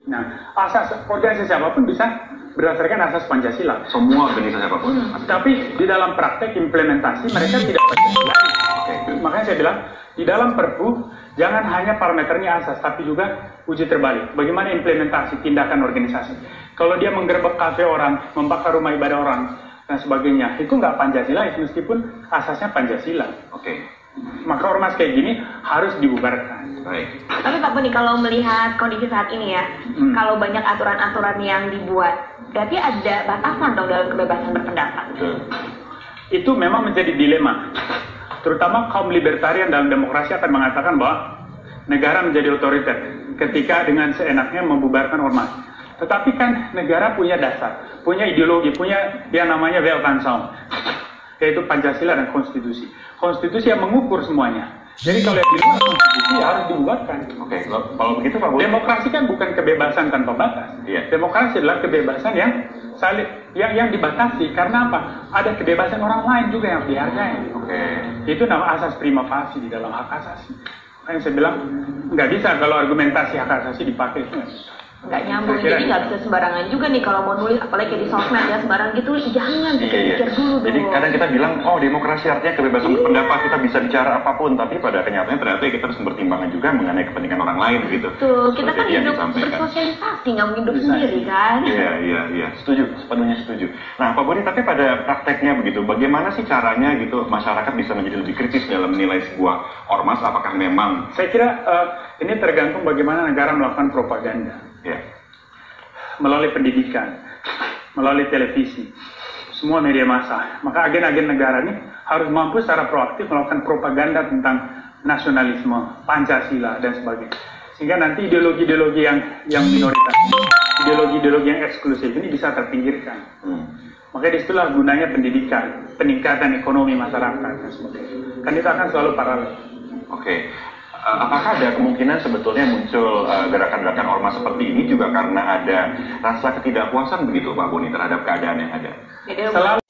Nah, asas organisasi apapun bisa berdasarkan asas Pancasila. Semua organisasi apapun. Tapi di dalam praktek implementasi mereka tidak Pancasila. Makanya saya bilang di dalam Perpu jangan hanya parameternya asas, tapi juga uji terbalik. Bagaimana implementasi tindakan organisasi? Kalau dia menggerebek kafe orang, membakar rumah ibadah orang dan sebagainya, itu nggak Pancasila, meskipun asasnya Pancasila. Maka ormas kayak gini harus dibubarkan. Baik. Tapi Pak Boni, kalau melihat kondisi saat ini ya, kalau banyak aturan-aturan yang dibuat, berarti ada batasan dong dalam kebebasan berpendapat. Itu memang menjadi dilema. Terutama kaum libertarian dalam demokrasi akan mengatakan bahwa negara menjadi otoriter ketika dengan seenaknya membubarkan ormas. Tetapi kan negara punya dasar, punya ideologi, punya yang namanya Weltanschauung, yaitu Pancasila dan konstitusi. Konstitusi yang mengukur semuanya. Jadi kalau yang di luar konstitusi harus dibubarkan. Kalau begitu Pak Boni, demokrasi kan bukan kebebasan tanpa batas. Demokrasi adalah kebebasan yang dibatasi. Karena apa? Ada kebebasan orang lain juga yang dihargai. Itu nama asas prima facie di dalam hak asasi. Makanya saya bilang nggak bisa kalau argumentasi hak asasi dipakai. Nggak nyambung, jadi nggak bisa sembarangan juga nih kalau mau nulis, apalagi di sosmed ya sembarang gitu, jangan pikir-pikir dulu dong. Jadi kadang kita bilang, oh demokrasi artinya kebebasan berpendapat, kita bisa bicara apapun, tapi pada kenyataannya ternyata kita harus mempertimbangkan juga mengenai kepentingan orang lain gitu. Tuh, kita kan hidup bersosialisasi, nggak hidup sendiri kan? Iya, setuju, sepenuhnya setuju. Nah Pak Boni, tapi pada prakteknya begitu, bagaimana sih caranya gitu masyarakat bisa menjadi lebih kritis dalam menilai sebuah ormas, apakah memang? Saya kira ini tergantung bagaimana negara melakukan propaganda. Melalui pendidikan, melalui televisi, semua media massa. Maka agen-agen negara ini harus mampu secara proaktif melakukan propaganda tentang nasionalisme, Pancasila dan sebagainya. Sehingga nanti ideologi-ideologi yang minoritas, ideologi-ideologi yang eksklusif ini bisa terpinggirkan. Makanya disitulah gunanya pendidikan, peningkatan ekonomi masyarakat dan sebagainya. Kan itu akan selalu paralel. Apakah ada kemungkinan sebetulnya muncul gerakan-gerakan ormas seperti ini juga karena ada rasa ketidakpuasan begitu Pak Boni terhadap keadaan yang ada? Selalu